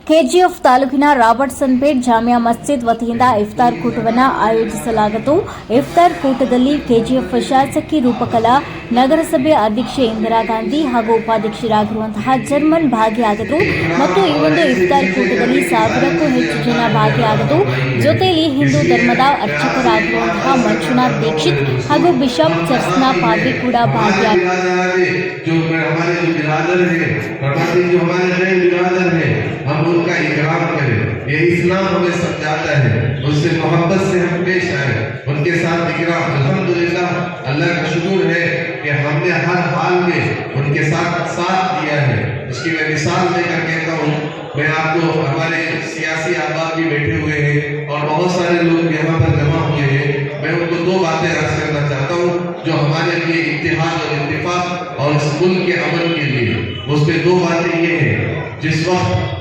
KGF ತಾಲೂಕಿನ Robertson plate Jamia ಮಸ್ಜಿದ್ ವತಿಯಿಂದ ಇಫ್ತಾರ್ ಕೂಟವನ್ನು ಆಯೋಜಿಸಲಾಗಿತ್ತು. ಇಫ್ತಾರ್ ಕೂಟದಲ್ಲಿ ಕೆಜಿಎಫ್ ಶಾಸಕಿ ರೂಪಕಲಾ, ನಗರಸಭೆ ಅಧ್ಯಕ್ಷೆ ಇಂದಿರಾ ಗಾಂಧಿ ಹಾಗೂ ಉಪಾಧ್ಯಕ್ಷರಾಗಿರುವಂತಹ ಜರ್ಮನ್ ಭಾಗಿಯಾಗಿದ್ದರು ಮತ್ತು ಈ ಒಂದು ಇಫ್ತಾರ್ ಕೂಟದಲ್ಲಿ 1000ಕ್ಕೂ ಹೆಚ್ಚು ಜನ ಭಾಗಿಯಾಗಿದ್ದರು. ಜೊತೆಯಲ್ಲಿ ಹಿಂದೂ ಧರ್ಮದ ಅರ್ಚಕರಾಗಿರುವಂತಹ ಮಂಜುನಾಥ್ ದೀಕ್ಷಿತ್ ಹಾಗೂ ಬಿಷಪ್ ಚರ್ಚ್ನ ಪಾದ್ರಿ ಕೂಡ हम उनका इकराम करें। ये इस्लाम हमें समझाता है, उससे मोहब्बत से हम पेश आए, उनके साथ इकराम। अल्हम्दुलिल्लाह, अल्लाह का शुक्र है कि हमने हर हाल में उनके साथ दिया है। इसकी मैं मिसाल लेकर कहता हूँ, मैं आपको हमारे सियासी अहबाब भी बैठे हुए हैं और बहुत सारे लोग यहाँ पर जमा हुए हैं। मैं उनको दो बातें अर्ज करना चाहता हूँ जो हमारे लिए इत्तेहाद और इत्तेफाक और इस मुल्क के अमन के लिए। उसमें दो बातें ये हैं, जिस वक्त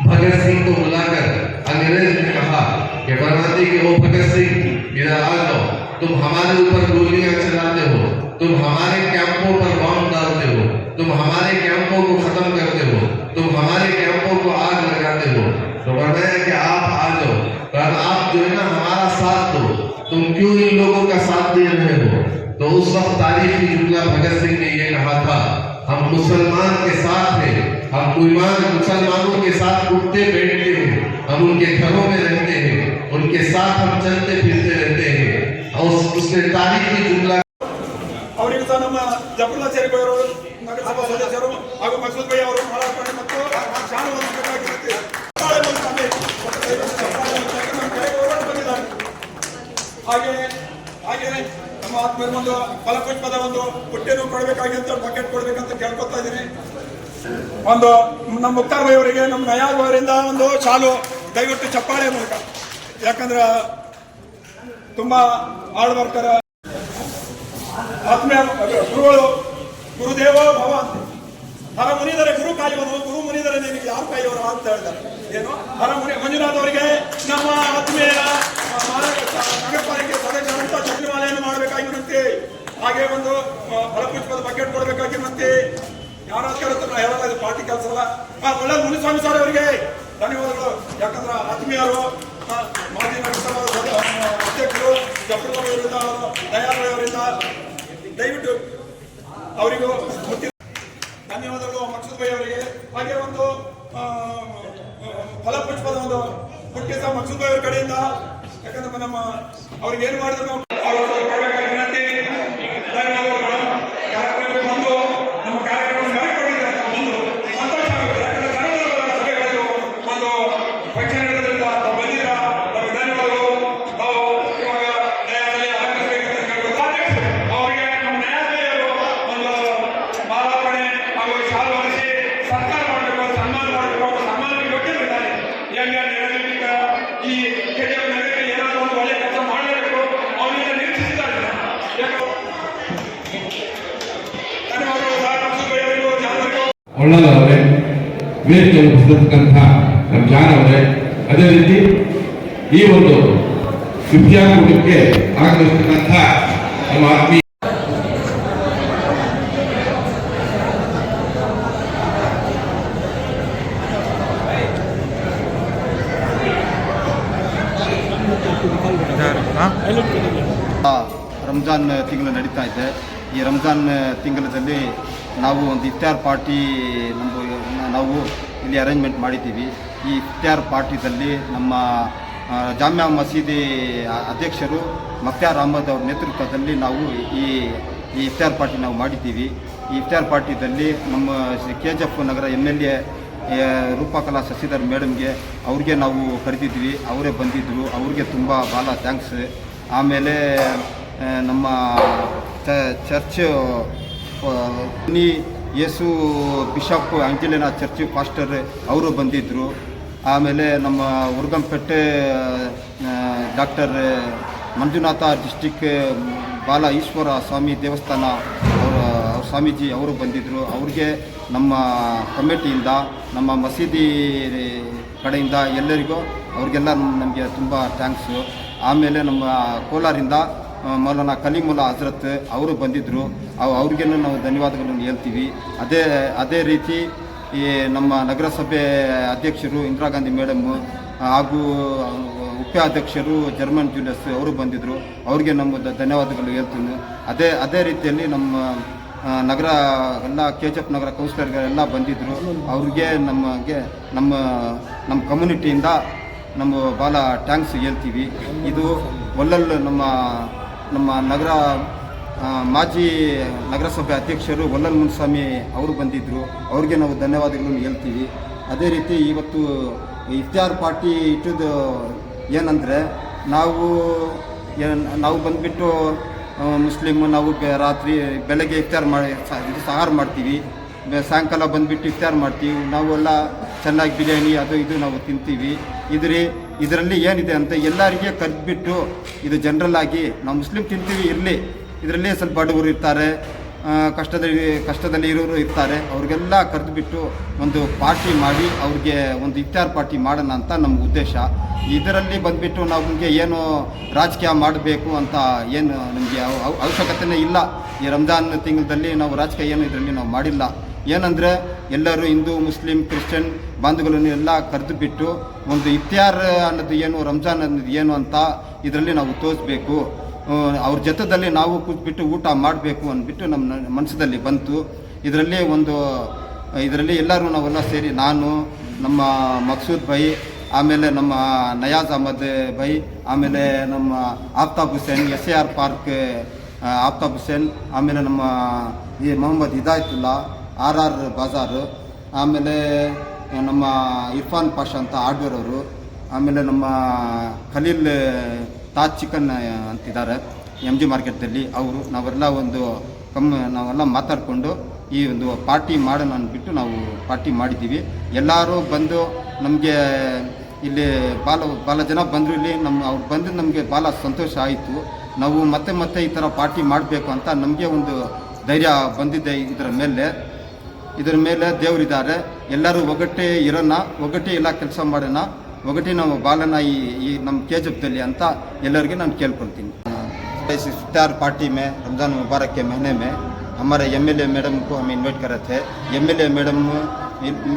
भगत सिंह को बुलाकर अंग्रेज ने कहा कि फरमाते कि वो भगत सिंह इधर आ जाओ, तुम हमारे ऊपर गोलियां चलाते हो, तुम हमारे कैंपों पर बम डालते हो, तुम हमारे कैंपों को खत्म करते हो, तुम हमारे कैंपों को आग लगाते हो, तो फरमाया कि आप आ जाओ, पर आप जो है ना हमारा साथ दो, तुम क्यों इन लोगों का साथ दे रहे हो। तो उस वक्त तारीखी जुमला भगत सिंह ने ये कहा था, हम मुसलमान के साथ हैं, हम मुसलमानों के साथ उठते बैठते हैं, हम उनके घरों में रहते हैं, उनके साथ हम चलते फिरते रहते हैं। और उसने तारीखी जुमला ಅವರಿಗೆ ಸಹ ನಮ್ಮ ಜಫರುಲ್ಲಾಚಾರಿ ಅವರು ನಗರಸಭಾ ಸದಸ್ಯರು ಹಾಗೂ ಮಸೂದ್ ಭೈ ಅವರು ಮಾಲಾರ್ಪಣೆ ಮತ್ತು ಶಾನವನ್ನು ಬೇಕಾಗಿರುತ್ತೆ. ಹಾಗೆ ನಮ್ಮ ಆತ್ಮೀಯರು ಒಂದು ಫಲಪುಷ್ಪದ ಒಂದು ಪುಟ್ಟೆಯನ್ನು ಕೊಡಬೇಕಾಗಿ ಅಂತ ಬಕೆಟ್ ಕೊಡಬೇಕಂತ ಕೇಳ್ಕೊತಾ ಇದ್ದೀನಿ. ಒಂದು ನಮ್ಮ ಮುಕ್ತಾರ್ ಭೈ ಅವರಿಗೆ ನಮ್ಮ ನಯಾಬ್ ಅವರಿಂದ ಒಂದು ಶಾಲು ದಯವಿಟ್ಟು ಚಪ್ಪಾಳೆ ಮೂಲಕ, ಯಾಕಂದ್ರೆ ತುಂಬಾ ಹಾರ್ಡ್ ವರ್ಕರ್ ಆತ್ಮೀಯ ಗುರುಗಳು, ಗುರುದೇವ ಭವ ಅಂತ, ಹರ ಮುನಿದರೆ ಗುರು ಕಾಯುವನು, ಗುರು ಮುನಿದರೆ ನಿನಗೆ ಯಾರು ಕಾಯುವರು ಅಂತ ಹೇಳಿದ್ದಾರೆ. ಏನು ಹರ ಮುನಿ ಮಂಜುನಾಥ್ ಅವರಿಗೆ ನಮ್ಮ ಆತ್ಮೀಯ ನಗರ ಪಾಲಿಕೆ ಸದಸ್ಯರಂತ ಚಕ್ರಮಾಲೆಯನ್ನು ಮಾಡಬೇಕಾಗಿರುವಂತೆ, ಹಾಗೆ ಒಂದು ಫಲಪುಷ್ಪದ ಬಕೆಟ್ ಕೊಡಬೇಕಾಗಿರುವಂತೆ. ಯಾರಾದ್ರೂ ಹೇಳಲ್ಲ, ಇದು ಪಾರ್ಟಿ ಕೆಲಸ ಅಲ್ಲ. ಒಳ್ಳೆ ಮುನಿಸ್ವಾಮಿ ಸರ್ ಅವರಿಗೆ ಧನ್ಯವಾದಗಳು, ಯಾಕಂದ್ರೆ ಆತ್ಮೀಯರು ಮಾಜಿ ನಗರಸಭಾ ಅಧ್ಯಕ್ಷರು ಜಫರುಲ್ಲಾ ಅವರಿಂದ, ದಯಾಳ್ ಅವರಿಂದ ದಯವಿಟ್ಟು ಅವರಿಗೂ ಧನ್ಯವಾದಗಳು. ಮಕ್ಸೂದ್ ಭೈ ಅವರಿಗೆ ಹಾಗೆ ಒಂದು ಫಲಪುಷ್ಪದ ಒಂದು ಪುಟ್ಟಿ ಸಹ ಮಕ್ಸೂದ್ ಭೈ ಅವರ ಕಡೆಯಿಂದ, ಯಾಕಂದ್ರೆ ನಮ್ಮ ಅವ್ರಿಗೆ ಏನು ಮಾಡಿದ್ರು ಒಳ್ಳದವರೇ, ವೇದಿಕೆಯನ್ನು ಬರೆದಿರ್ತಕ್ಕಂಥ ರಂಜಾನ್ ಅವರೇ, ಅದೇ ರೀತಿ ಈ ಒಂದು ಇಫ್ತಾರ್ ಕೂಟಕ್ಕೆ ಆಗಮಿಸ್ತಕ್ಕಂಥ ನಮ್ಮ ಆತ್ಮೀಯ ರಂಜಾನ್ ತಿಂಗಳು ನಡೀತಾ ಇದೆ. ಈ ರಂಜಾನ್ ತಿಂಗಳಲ್ಲಿ ನಾವು ಒಂದು ಇಫ್ತಾರ್ ಪಾರ್ಟಿ ನಾವು ಇಲ್ಲಿ ಅರೇಂಜ್ಮೆಂಟ್ ಮಾಡಿದ್ದೀವಿ. ಈ ಇಫ್ತಾರ್ ಪಾರ್ಟಿದಲ್ಲಿ ನಮ್ಮ ಜಾಮಿಯಾ ಮಸೀದಿ ಅಧ್ಯಕ್ಷರು ಮಕ್ತಾರ್ ಅಹಮದ್ ಅವರ ನೇತೃತ್ವದಲ್ಲಿ ನಾವು ಈ ಇಫ್ತಾರ್ ಪಾರ್ಟಿ ನಾವು ಮಾಡಿದ್ದೀವಿ. ಈ ಇಫ್ತಾರ್ ಪಾರ್ಟಿದಲ್ಲಿ ನಮ್ಮ ಕೆಜಿಎಫ್ ನಗರ MLA ರೂಪಕಲಾ ಶಶಿಧರ್ ಮೇಡಮ್ಗೆ ಅವ್ರಿಗೆ ನಾವು ಕರೆದಿದ್ವಿ, ಅವರೇ ಬಂದಿದ್ದರು, ಅವ್ರಿಗೆ ತುಂಬ ಭಾಳ ಥ್ಯಾಂಕ್ಸ್. ಆಮೇಲೆ ನಮ್ಮ ಚರ್ಚ್ ಯೇಸು ಬಿಷಪ್ ಆಂಜಲಿನಾ ಚರ್ಚ್ ಪಾಸ್ಟರ್ ಅವರು ಬಂದಿದ್ದರು. ಆಮೇಲೆ ನಮ್ಮ ಉರ್ಗಂಪೇಟೆ ಡಾಕ್ಟರ್ ಮಂಜುನಾಥ ಡಿಸ್ಟಿಕ್ ಬಾಲ ಈಶ್ವರ ಸ್ವಾಮಿ ದೇವಸ್ಥಾನ ಅವರ ಸ್ವಾಮೀಜಿ ಅವರು ಬಂದಿದ್ದರು. ಅವ್ರಿಗೆ ನಮ್ಮ ಕಮಿಟಿಯಿಂದ, ನಮ್ಮ ಮಸೀದಿ ಕಡೆಯಿಂದ ಎಲ್ಲರಿಗೂ ಅವ್ರಿಗೆಲ್ಲ ನಮಗೆ ತುಂಬ ಥ್ಯಾಂಕ್ಸು. ಆಮೇಲೆ ನಮ್ಮ ಕೋಲಾರಿಂದ ಮೌಲಾನಾ ಕಲೀಮುಲ್ಲಾ ಹಜರತ್ ಅವರು ಬಂದಿದ್ದರು, ಅವ್ರಿಗೇನು ನಾವು ಧನ್ಯವಾದಗಳನ್ನು ಹೇಳ್ತೀವಿ. ಅದೇ ರೀತಿ ಈ ನಮ್ಮ ನಗರಸಭೆ ಅಧ್ಯಕ್ಷರು ಇಂದಿರಾ ಗಾಂಧಿ ಮೇಡಮ್ಮು ಹಾಗೂ ಉಪಾಧ್ಯಕ್ಷರು ಜರ್ಮನ್ ಜೂಲಿಯಸ್ ಅವರು ಬಂದಿದ್ದರು. ಅವ್ರಿಗೆ ನಮ್ಮ ಧನ್ಯವಾದಗಳು ಹೇಳ್ತೀನಿ. ಅದೇ ರೀತಿಯಲ್ಲಿ ನಮ್ಮ ನಗರ ಎಲ್ಲ KGF ನಗರ ಕೌನ್ಸಿಲರ್ಗಳೆಲ್ಲ ಬಂದಿದ್ದರು. ಅವ್ರಿಗೆ ನಮ್ಮ ಕಮ್ಯುನಿಟಿಯಿಂದ ನಮ್ಮ ಭಾಳ ಟ್ಯಾಂಕ್ಸ್ ಹೇಳ್ತೀವಿ. ಇದು ಒಲ್ಲಲ್ ನಮ್ಮ ನಗರ ಮಾಜಿ ನಗರಸಭೆ ಅಧ್ಯಕ್ಷರು ಒಲ್ಲಲ್ ಮುನ್ಸ್ವಾಮಿ ಅವರು ಬಂದಿದ್ದರು. ಅವ್ರಿಗೆ ನಾವು ಧನ್ಯವಾದಗಳನ್ನು ಹೇಳ್ತೀವಿ. ಅದೇ ರೀತಿ ಇವತ್ತು ಇಫ್ತಾರ್ ಪಾರ್ಟಿ ಇಟ್ಟದ್ದು ಏನಂದರೆ ನಾವು ಬಂದುಬಿಟ್ಟು ಮುಸ್ಲಿಮ್ ನಾವು ರಾತ್ರಿ ಬೆಳಗ್ಗೆ ಇಫ್ತಾರ್ ಮಾಡಿ ಸಹಾರ ಮಾಡ್ತೀವಿ, ಸಾಯಂಕಾಲ ಬಂದುಬಿಟ್ಟು ಇಫ್ತಾರ್ ಮಾಡ್ತೀವಿ. ನಾವೆಲ್ಲ ಚೆನ್ನಾಗಿ ಬಿರಿಯಾನಿ ಅದು ಇದು ನಾವು ತಿಂತೀವಿ. ಇದರಲ್ಲಿ ಏನಿದೆ ಅಂತ ಎಲ್ಲರಿಗೆ ಕರೆದ್ಬಿಟ್ಟು ಇದು ಜನರಲ್ ಆಗಿ ನಾವು ಮುಸ್ಲಿಮ್ ತಿಂತೀವಿ ಇರಲಿ, ಇದರಲ್ಲಿ ಸ್ವಲ್ಪ ಬಡವರು ಇರ್ತಾರೆ, ಕಷ್ಟದಲ್ಲಿ ಇರೋರು ಇರ್ತಾರೆ, ಅವ್ರಿಗೆಲ್ಲ ಕರೆದುಬಿಟ್ಟು ಒಂದು ಪಾರ್ಟಿ ಮಾಡಿ ಅವ್ರಿಗೆ ಒಂದು ಇಫ್ತಾರ್ ಪಾರ್ಟಿ ಮಾಡೋಣ ಅಂತ ನಮ್ಮ ಉದ್ದೇಶ. ಇದರಲ್ಲಿ ಬಂದುಬಿಟ್ಟು ನಮಗೆ ಏನು ರಾಜಕೀಯ ಮಾಡಬೇಕು ಅಂತ ಏನು ನಮಗೆ ಅವಶ್ಯಕತೆಯೇ ಇಲ್ಲ. ಈ ರಂಜಾನ್ ತಿಂಗಳಲ್ಲಿ ನಾವು ರಾಜಕೀಯ ಏನು ಇದರಲ್ಲಿ ನಾವು ಮಾಡಿಲ್ಲ. ಏನಂದರೆ ಎಲ್ಲರೂ ಹಿಂದೂ ಮುಸ್ಲಿಂ ಕ್ರಿಶ್ಚಿಯನ್ ಬಾಂಧವಗಳನ್ನು ಎಲ್ಲ ಕರೆದುಬಿಟ್ಟು ಒಂದು ಇಫ್ತಾರ್ ಅನ್ನೋದು ಏನು, ರಂಜಾನ್ ಅನ್ನೋದು ಏನು ಅಂತ ಇದರಲ್ಲಿ ನಾವು ತೋರಿಸ್ಬೇಕು. ಅವ್ರ ಜೊತೆಯಲ್ಲಿ ನಾವು ಕೂತ್ಬಿಟ್ಟು ಊಟ ಮಾಡಬೇಕು ಅಂದ್ಬಿಟ್ಟು ನಮ್ಮ ಮನಸ್ಸಲ್ಲಿ ಬಂತು. ಇದರಲ್ಲಿ ಎಲ್ಲರೂ ನಾವೆಲ್ಲ ಸೇರಿ, ನಾನು, ನಮ್ಮ ಮಕ್ಸೂದ್ ಭೈ, ಆಮೇಲೆ ನಮ್ಮ ನಯಾಜ್ ಅಹಮದ್ ಭೈ, ಆಮೇಲೆ ನಮ್ಮ ಆಫ್ತಾಬ್ ಹುಸೇನ್, SAR ಪಾರ್ಕ್ ಆಫ್ತಾಬ್ ಹುಸೇನ್, ಆಮೇಲೆ ನಮ್ಮ ಈ ಮೊಹಮ್ಮದ್ ಹಿದಾಯತುಲ್ಲಾ RR ಬಾಜಾರ್, ಆಮೇಲೆ ನಮ್ಮ ಇರ್ಫಾನ್ ಪಾಷಾ ಅಂತ ಹಾರ್ಡ್ವೇರ್ ಅವರು, ಆಮೇಲೆ ನಮ್ಮ ಖಲೀಲ್ ತಾಜ್ ಚಿಕನ್ ಅಂತಿದ್ದಾರೆ MG ಮಾರ್ಕೆಟಲ್ಲಿ ಅವರು, ನಾವೆಲ್ಲ ಮಾತಾಡಿಕೊಂಡು ಈ ಒಂದು ಪಾರ್ಟಿ ಮಾಡೋಣ ಅಂದ್ಬಿಟ್ಟು ನಾವು ಪಾರ್ಟಿ ಮಾಡಿದ್ದೀವಿ. ಎಲ್ಲರೂ ಬಂದು ನಮಗೆ ಇಲ್ಲಿ ಭಾಳ ಜನ ಬಂದರು. ಇಲ್ಲಿ ಅವ್ರು ಬಂದು ನಮಗೆ ಭಾಳ ಸಂತೋಷ ಆಯಿತು. ನಾವು ಮತ್ತೆ ಈ ಥರ ಪಾರ್ಟಿ ಮಾಡಬೇಕು ಅಂತ ನಮಗೆ ಒಂದು ಧೈರ್ಯ ಬಂದಿದೆ. ಇದರ ಮೇಲೆ ದೇವರಿದ್ದಾರೆ. ಎಲ್ಲರೂ ಒಗ್ಗಟ್ಟೇ ಇರೋಣ, ಒಗ್ಗಟ್ಟೇ ಎಲ್ಲ ಕೆಲಸ ಮಾಡೋಣ, ಒಗ್ಗಟ್ಟೇ ನಾವು ಬಾಲನ ಈ ನಮ್ಮ KGFದಲ್ಲಿ ಅಂತ ಎಲ್ಲರಿಗೆ ನಾನು ಕೇಳ್ಕೊಳ್ತೀನಿ. इस इफ्तार पार्टी में रमज़ान मुबारक के महीने में हमारे MLA मैडम को हम इनवाइट कर रहे थे.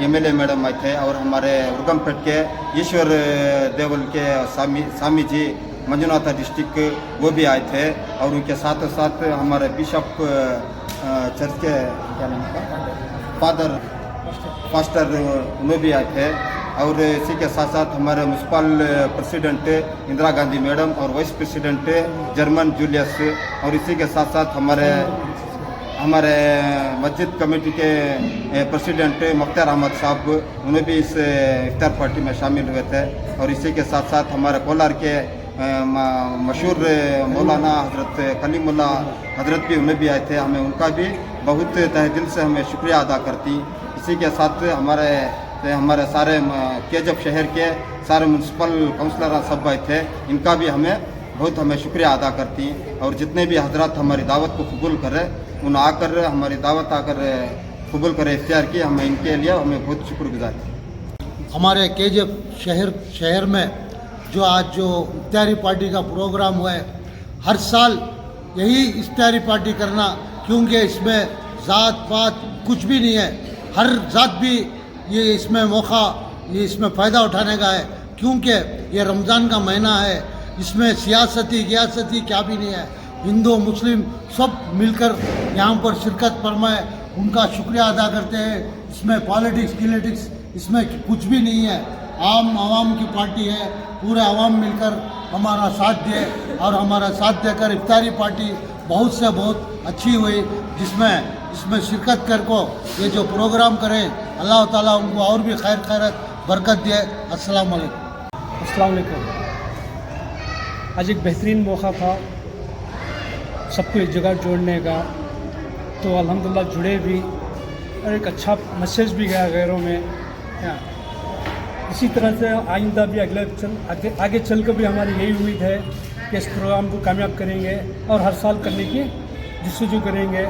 MLA मैडम आए थे और हमारे उर्गमपेट के ईश्वर देवल के स्वामी जी मंजुनाथा डिस्ट्रिक्ट वो भी आए थे. और उनके साथ हमारे बिशप चर्च के क्या नाम का फादर पास्टर उन्होंने भी आए थे. और इसी के साथ हमारे municipal president Indira Gandhi madam और वाइस प्रेसिडेंट जर्मन जूलियस, और इसी के साथ हमारे मस्जिद कमेटी के प्रेसिडेंट मुख्तार अहमद साहब, उन्हें भी इस इफ्तार पार्टी में शामिल हुए थे. और इसी के साथ हमारे कोलार के मशहूर मौलाना हजरत कलीमुल्लाह हजरत भी उन्हें भी आए थे. हमें उनका भी बहुत तहे दिल से हमें शुक्रिया अदा करती. इसी के साथ हमारे सारे KGF शहर के सारे म्यूनसिपल काउंसलर सब आए थे. इनका भी हमें शुक्रिया अदा करती. और जितने भी हजरात हमारी दावत को कबूल करें, उन आकर हमारी दावत आकर कबूल करें इफ्तार की, हमें इनके लिए हमें बहुत शुक्रगुजार है. हमारे KGF शहर में जो आज इफ्तारी पार्टी का प्रोग्राम हुआ है, हर साल यही इफ्तारी पार्टी करना, क्योंकि इसमें ज़ात पात कुछ भी नहीं है. हर ज़ात भी ये इसमें इसमें फ़ायदा उठाने का है, क्योंकि ये रमज़ान का महीना है. इसमें सियासती क्या भी नहीं है. हिंदू मुस्लिम सब मिलकर यहाँ पर शिरकत फरमाए, उनका शुक्रिया अदा करते हैं. इसमें पॉलिटिक्स इसमें कुछ भी नहीं है. आवाम की पार्टी है. पूरे आवाम मिलकर हमारा साथ दिए और हमारा साथ देकर इफ्तारी पार्टी बहुत से बहुत अच्छी हुई, जिसमें इसमें शिरकत कर को ये जो प्रोग्राम करें, अल्लाह ताला उनको और भी खैरत बरकत दिए. अस्सलाम वालेकुम. आज एक बेहतरीन मौका था सबको एक जगह जोड़ने का, तो अल्हम्दुलिल्लाह जुड़े भी और एक अच्छा मैसेज भी गया घरों में. इसी तरह से आइंदा भी आगे चल कर भी हमारी यही उम्मीद है कि इस प्रोग्राम को कामयाब करेंगे और हर साल करने की जस्तजू करेंगे.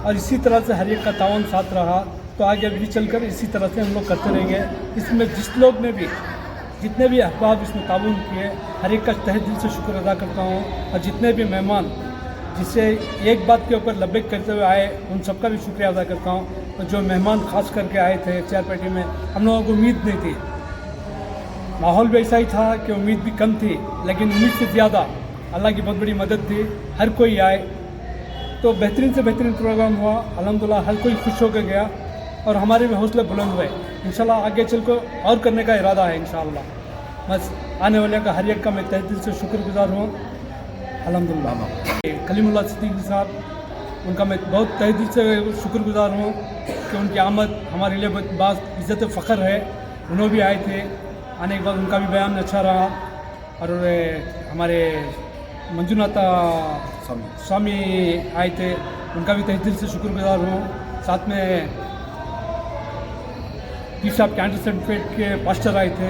और इसी तरह से हर एक का तावन साथ रहा तो आगे भी चलकर इसी तरह से हम लोग करते रहेंगे. इसमें जितने भी अहबाब इसमें ताउन किए, हर एक का तहे दिल से शुक्र अदा करता हूँ. और जितने भी मेहमान जिससे एक बात के ऊपर लब्बैक करते हुए आए, उन सबका भी शुक्रिया अदा करता हूँ. जो मेहमान खास करके आए थे इफ्तियार पार्टी में, हम लोगों को उम्मीद नहीं थी। माहौल भी ऐसा ही था कि उम्मीद भी कम थी, लेकिन उम्मीद से ज़्यादा अल्लाह की बहुत बड़ी मदद थी। हर कोई आए तो बेहतरीन से बेहतरीन प्रोग्राम हुआ। अल्हम्दुलिल्लाह हर कोई खुश होकर गया और हमारे भी हौसले बुलंद हुए। इंशाल्लाह आगे चल कर और करने का इरादा है इंशाल्लाह। बस आने वाले का हर एक का मैं तहे दिल से शुक्रगुजार हूँ। अल्हम्दुलिल्लाह कलीमुल्लाह सिद्दीकी साहब, उनका मैं बहुत तहे दिल से शुक्रगुजार हूँ कि उनकी आमद हमारे लिए बहुत इज़्ज़त फ़ख्र है। उन्होंने भी आए थे, आने के बाद उनका भी बयान अच्छा रहा। और हमारे मंजुनाथ स्वामी आए थे, उनका भी तहे दिल से शुक्रगुजार हूँ। साथ में पीर साहब कैंटर सर्टिफिकेट के पास्टर आए थे,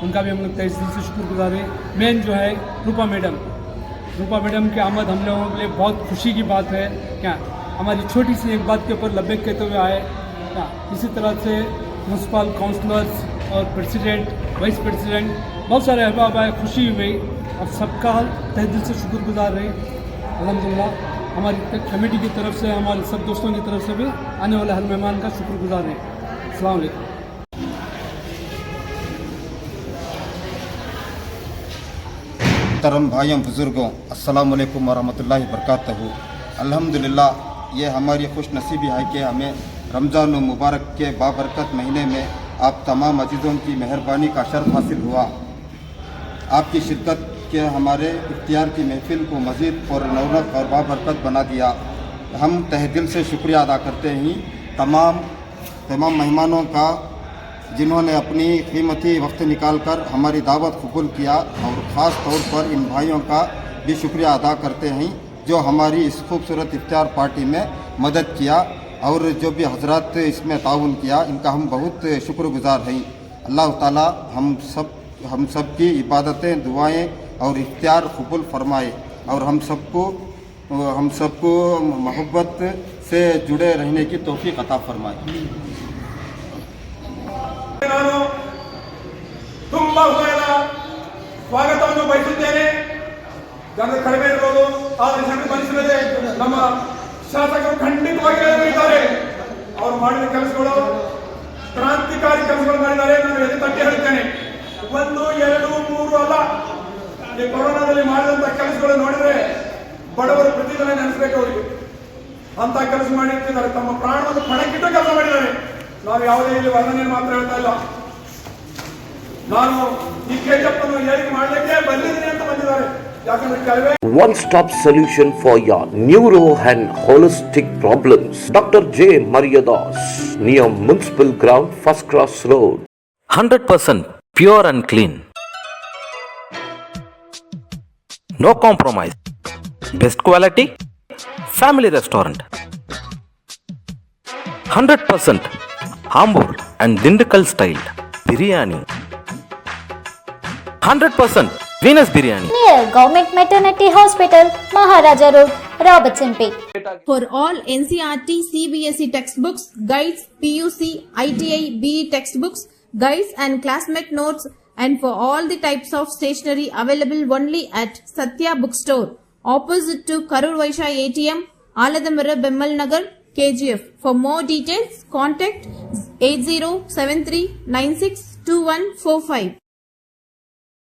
उनका भी हम लोग तहे दिल से शुक्रगुजार हैं। मेन जो है रूपा मैडम की आमद हम लोगों के लिए बहुत खुशी की बात है। क्या हमारी छोटी सी एक बात के ऊपर लब्बैक कहते हुए आए। क्या इसी तरह से म्यूनसिपल काउंसलर्स और प्रेसिडेंट, वाइस प्रेसिडेंट, बहुत सारे अहबाब आए, खुशी हुई और सबका तहे दिल से शुक्रगुजार रहे। अल्हम्दुलिल्लाह हमारी कमेटी की तरफ से, हमारे सब दोस्तों की तरफ से भी आने वाले हर मेहमान का शुक्रगुजार है। अस्सलाम वालेकुम। मोहतरम भाइयों बुज़ुर्गों, अस्सलाम वालेकुम वरहमतुल्लाहि वबरकातुहू। अल्हम्दुलिल्लाह ये हमारी खुश नसीबी है कि हमें रमज़ान मुबारक के बाबरकत महीने में आप तमाम अजीज़ों की मेहरबानी का शर्फ हासिल हुआ। आपकी शिरकत के हमारे इख्तियार की महफिल को मज़ीद और रौनक और बाबरकत बना दिया। हम तहे दिल से शुक्रिया अदा करते हैं तमाम मेहमानों का, जिन्होंने अपनी कीमती वक्त निकाल कर हमारी दावत कबूल किया। और ख़ास तौर पर इन भाइयों का भी शुक्रिया अदा करते हैं जो हमारी इस खूबसूरत इफ्तियार पार्टी में मदद किया और जो भी हजरात इसमें ताउन किया, इनका हम बहुत शुक्रगुजार हैं। अल्लाह ताला हम सब की इबादतें, दुआएं और इफ्तियार कबूल फरमाए और हम सबको मोहब्बत से जुड़े रहने की तौफीक अता फरमाए। ನಾನು ತುಂಬಾ ಹೃದಯದ ಸ್ವಾಗತವನ್ನು ಬಯಸುತ್ತೇನೆ. ಜನರು ಕಡಿಮೆ ಇರಬಹುದು, ಆದರೆ ಜನರು ಬಯಸಿದರೆ ನಮ್ಮ ಶಾಸಕರು ಖಂಡಿತವಾಗಿ ಇದ್ದಾರೆ. ಅವರು ಮಾಡಿದ ಕೆಲಸಗಳು ಕ್ರಾಂತಿಕಾರಿ ಕೆಲಸಗಳು ಮಾಡಿದ್ದಾರೆ. ನಾನು ಎದೆ ತಟ್ಟಿ ಹೇಳ್ತೇನೆ, 1, 2, 3 ಅಲ್ಲ. ಈ ಕೊರೋನಾದಲ್ಲಿ ಮಾಡಿದಂಥ ಕೆಲಸಗಳು ನೋಡಿದ್ರೆ ಬಡವರು ಪ್ರತಿದಿನ ನೆನೆಸಬೇಕು. ಅವರಿಗೆ ಅಂತ ಕೆಲಸ ಮಾಡಿರ್ತಿದ್ದಾರೆ, ತಮ್ಮ ಪ್ರಾಣವನ್ನು ಪಣಕ್ಕಿಟ್ಟು ಕೆಲಸ ಮಾಡಿದ್ದಾರೆ. ನಾವು ಯಾವುದೇ ಇಲ್ಲಿ ವರ್ಣನೆ ಮಾತ್ರ ಹೇಳ್ತಾ ಇಲ್ಲ. ನಾನು ಈ ಕೆಜಪ್ ಅನ್ನು ಏರಿಕೆ ಮಾಡಲಿಕ್ಕೆ ಬಂದಿದ್ದೀನಿ ಅಂತ ಬಂದಿದ್ದಾರೆ. ಯಾಕಂದ್ರೆ ಕೆಲವೇ one-stop solution for your neuro and holistic problems. Dr. J. Mariadas, near Municipal Ground, First Cross Road. 100% pure and clean. No compromise. Best quality. Family restaurant. 100% Ambur and Dindakal style biryani. 100% Venus biryani. Near Government Maternity Hospital, Maharaja Road, Robertson Pay. For all NCERT, CBSE textbooks, guides, PUC, ITI, BE textbooks, guides and classmate notes, and for all the types of stationery available only at Satya Bookstore, opposite to Karur Vaishya ATM, Aladamara, Bemmal Nagar, KGF. For more details, contact 8073962145.